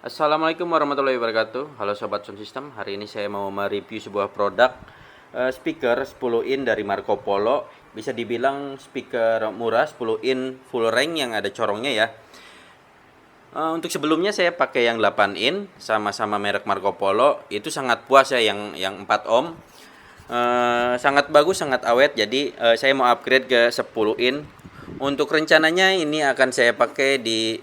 Assalamualaikum warahmatullahi wabarakatuh. Halo Sobat Sound System. Hari ini saya mau mereview sebuah produk speaker 10 in dari Marco Polo. Bisa dibilang speaker murah 10 in full range yang ada corongnya ya. Untuk sebelumnya saya pakai yang 8 in sama-sama merek Marco Polo. Itu sangat puas ya yang 4 ohm. Sangat bagus, sangat awet. Jadi saya mau upgrade ke 10 in. Untuk rencananya ini akan saya pakai di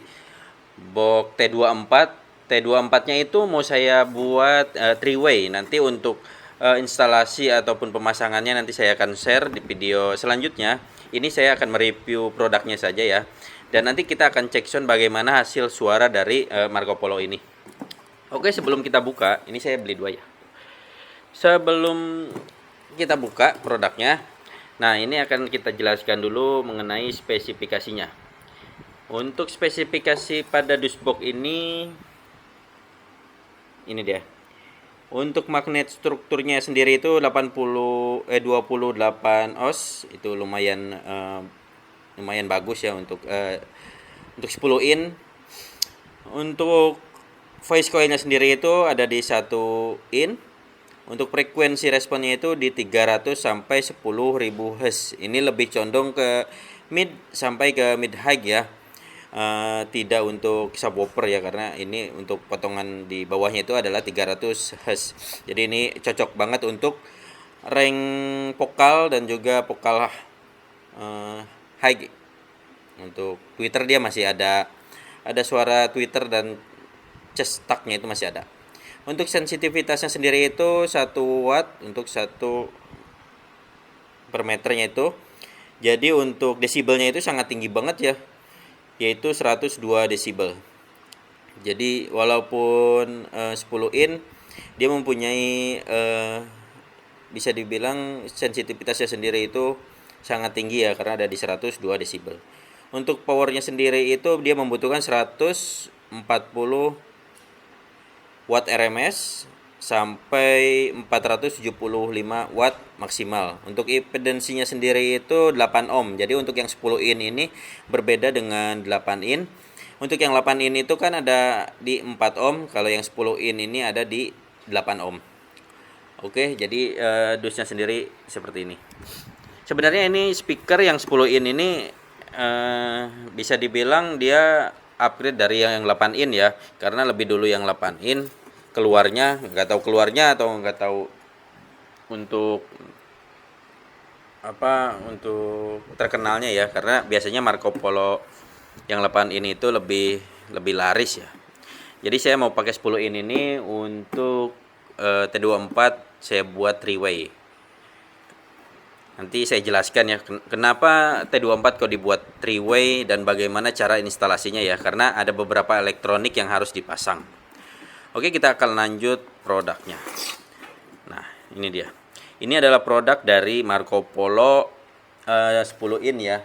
box T24. T24-nya itu mau saya buat 3-way. Nanti untuk instalasi ataupun pemasangannya nanti saya akan share di video selanjutnya. Ini saya akan mereview produknya saja ya. Dan nanti kita akan cek sound bagaimana hasil suara dari Marco Polo ini. Oke, sebelum kita buka, ini saya beli dua ya. Sebelum kita buka produknya, nah ini akan kita jelaskan dulu mengenai spesifikasinya. Untuk spesifikasi pada dusbox ini dia. Untuk magnet strukturnya sendiri itu 28 oz, itu lumayan bagus ya untuk 10 in. Untuk voice coilnya sendiri itu ada di 1 in. Untuk frekuensi responnya itu di 300 sampai 10.000 Hz. Ini lebih condong ke mid sampai ke mid high ya. Tidak untuk subwoofer ya, karena ini untuk potongan di bawahnya itu adalah 300 Hz. Jadi ini cocok banget untuk rank vokal dan juga vokal high. Untuk tweeter dia masih ada suara tweeter dan chest tuck-nya itu masih ada. Untuk sensitivitasnya sendiri itu 1 watt untuk 1 per meternya itu. Jadi untuk desibelnya itu sangat tinggi banget ya, yaitu 102 desibel. Jadi walaupun 10 in dia mempunyai bisa dibilang sensitivitasnya sendiri itu sangat tinggi ya, karena ada di 102 desibel. Untuk powernya sendiri itu dia membutuhkan 140 watt RMS sampai 475 watt maksimal. Untuk impedansinya sendiri itu 8 ohm. Jadi untuk yang 10 in ini berbeda dengan 8 in. Untuk yang 8 in itu kan ada di 4 ohm, kalau yang 10 in ini ada di 8 ohm. Oke, jadi dusnya sendiri seperti ini. Sebenarnya ini speaker yang 10 in ini bisa dibilang dia upgrade dari yang 8 in ya, karena lebih dulu yang 8 in keluarnya, nggak tahu keluarnya atau nggak tahu untuk apa, untuk terkenalnya ya, karena biasanya Marco Polo yang 8 in itu lebih laris ya. Jadi saya mau pakai 10 in ini untuk T24 saya buat 3-way. Nanti saya jelaskan ya kenapa T24 kok dibuat 3-way dan bagaimana cara instalasinya ya, karena ada beberapa elektronik yang harus dipasang. Oke, kita akan lanjut produknya. Nah, ini dia. Ini adalah produk dari Marco Polo 10 in ya.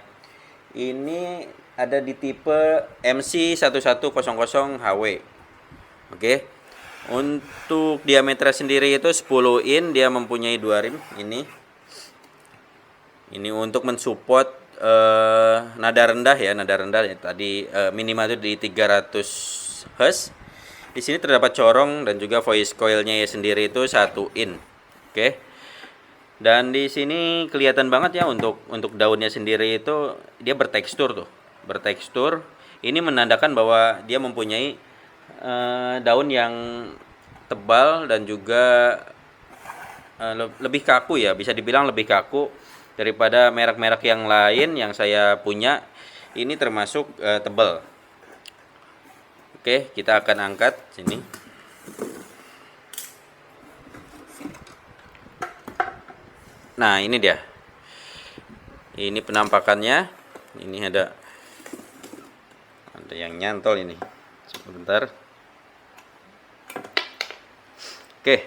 Ini ada di tipe MC1100HW. Oke. Untuk diameter sendiri itu 10 in, dia mempunyai 2 rim ini. Ini untuk mensupport nada rendah ya, tadi minimal itu di 300 Hz. Di sini terdapat corong dan juga voice coilnya ya sendiri itu 1 in. Oke. Dan di sini kelihatan banget ya untuk daunnya sendiri itu dia bertekstur tuh. Bertekstur. Ini menandakan bahwa dia mempunyai daun yang tebal dan juga lebih kaku ya, bisa dibilang lebih kaku daripada merek-merek yang lain yang saya punya. Ini termasuk tebal. Oke, kita akan angkat sini. Nah, ini dia. Ini penampakannya. Ini ada yang nyantol ini. Sebentar. Oke.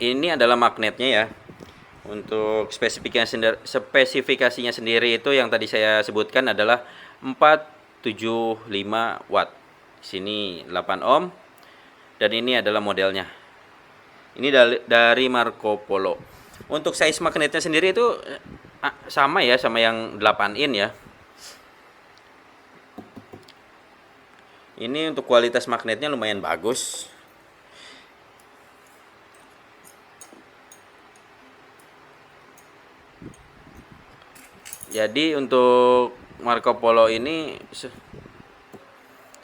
Ini adalah magnetnya ya. Untuk spesifikasinya sendiri itu yang tadi saya sebutkan adalah 475 watt. Di sini 8 ohm. Dan ini adalah modelnya. Ini dari Marco Polo. Untuk size magnetnya sendiri itu sama ya, sama yang 8 in ya. Ini untuk kualitas magnetnya lumayan bagus. Jadi untuk Marco Polo ini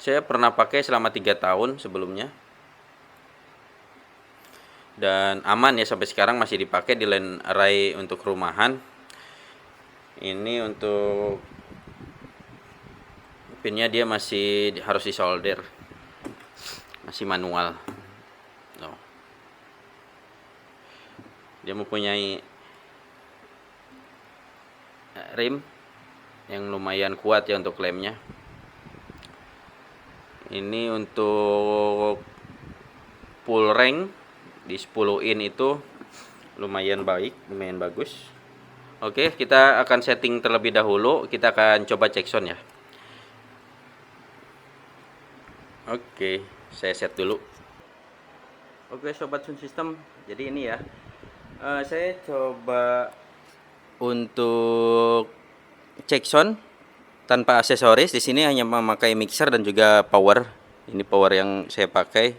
saya pernah pakai selama 3 tahun sebelumnya, dan aman ya, sampai sekarang masih dipakai di line array untuk rumahan. Ini untuk pinnya dia masih harus disolder, masih manual. Dia mempunyai rim yang lumayan kuat ya untuk lemnya. Ini untuk full rank di 10 in itu lumayan baik, lumayan bagus. Oke, kita akan setting terlebih dahulu. Kita akan coba cek sound ya. Oke, saya set dulu. Oke sobat sound system, jadi ini ya, saya coba untuk cek sound tanpa aksesoris. Di sini hanya memakai mixer dan juga power. Ini power yang saya pakai,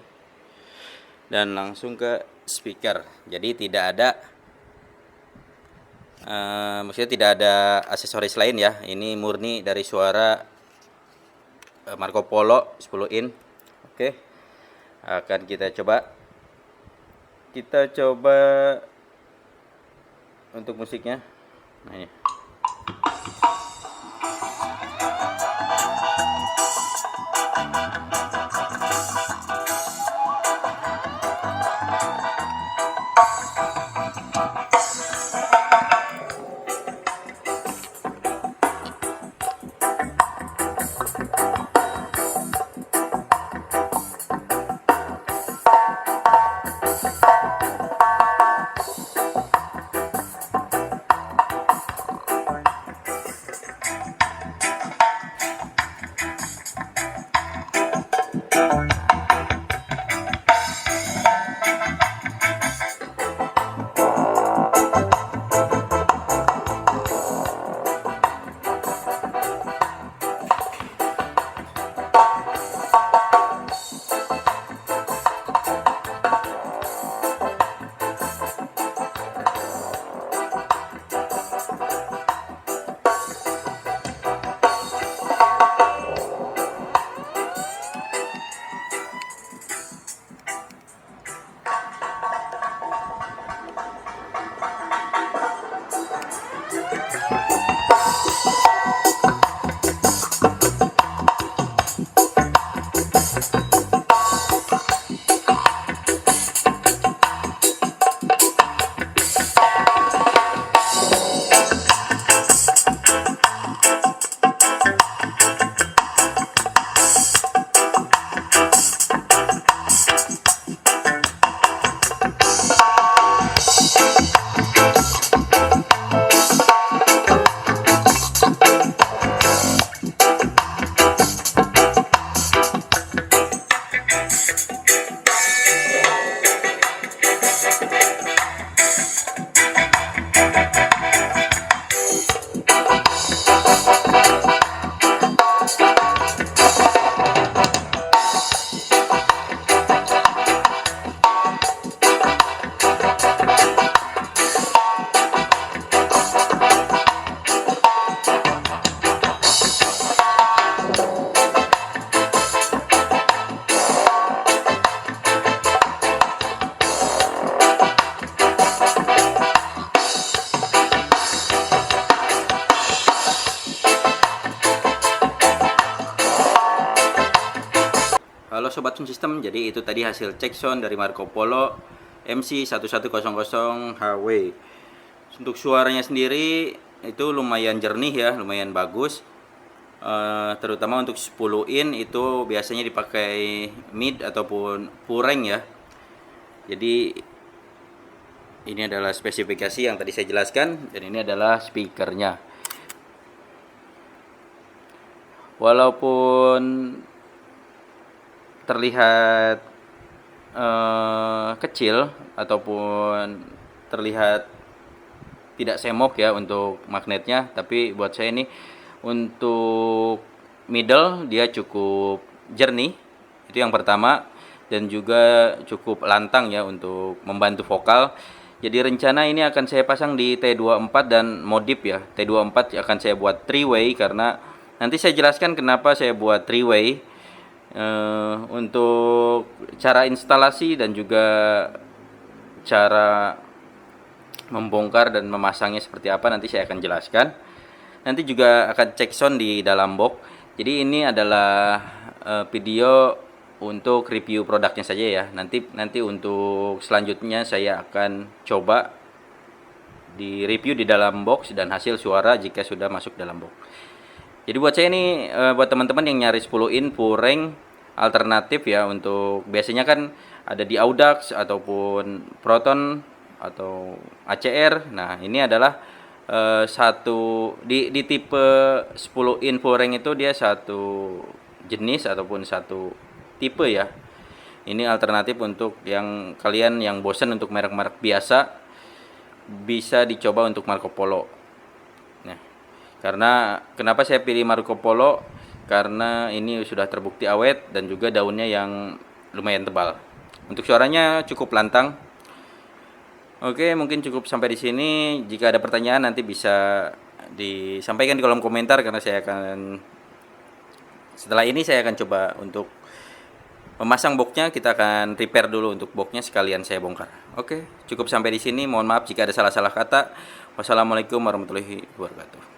dan langsung ke speaker. Jadi tidak ada maksudnya tidak ada aksesoris lain ya. Ini murni dari suara Marco Polo 10 in. Oke, akan kita coba untuk musiknya. Nah, ini. Halo Sobat Sound System, jadi itu tadi hasil cek sound dari Marco Polo MC1100HW. Untuk suaranya sendiri itu lumayan jernih ya, lumayan bagus. Terutama untuk 10 in itu biasanya dipakai mid ataupun full rank ya. Jadi ini adalah spesifikasi yang tadi saya jelaskan, dan ini adalah speakernya. Walaupun terlihat kecil ataupun terlihat tidak semok ya untuk magnetnya, tapi buat saya ini untuk middle dia cukup jernih, itu yang pertama, dan juga cukup lantang ya untuk membantu vokal. Jadi rencana ini akan saya pasang di T24 dan modif ya. T24 akan saya buat 3-way karena nanti saya jelaskan kenapa saya buat 3-way. Untuk cara instalasi dan juga cara membongkar dan memasangnya seperti apa nanti saya akan jelaskan. Nanti juga akan cek sound di dalam box. Jadi ini adalah video untuk review produknya saja ya. Nanti untuk selanjutnya saya akan coba di review di dalam box dan hasil suara jika sudah masuk dalam box. Jadi buat saya ini buat teman-teman yang nyari 10 in full range alternatif ya, untuk biasanya kan ada di Audax ataupun Proton atau ACR. Nah, ini adalah satu di tipe 10 in full range itu dia satu jenis ataupun satu tipe ya. Ini alternatif untuk yang kalian yang bosan untuk merek-merek biasa, bisa dicoba untuk Marco Polo. Nah, karena kenapa saya pilih Marco Polo? Karena ini sudah terbukti awet dan juga daunnya yang lumayan tebal. Untuk suaranya cukup lantang. Oke, mungkin cukup sampai di sini. Jika ada pertanyaan nanti bisa disampaikan di kolom komentar, karena setelah ini saya akan coba untuk memasang boxnya. Kita akan repair dulu untuk boxnya sekalian saya bongkar. Oke, cukup sampai di sini. Mohon maaf jika ada salah-salah kata. Wassalamualaikum warahmatullahi wabarakatuh.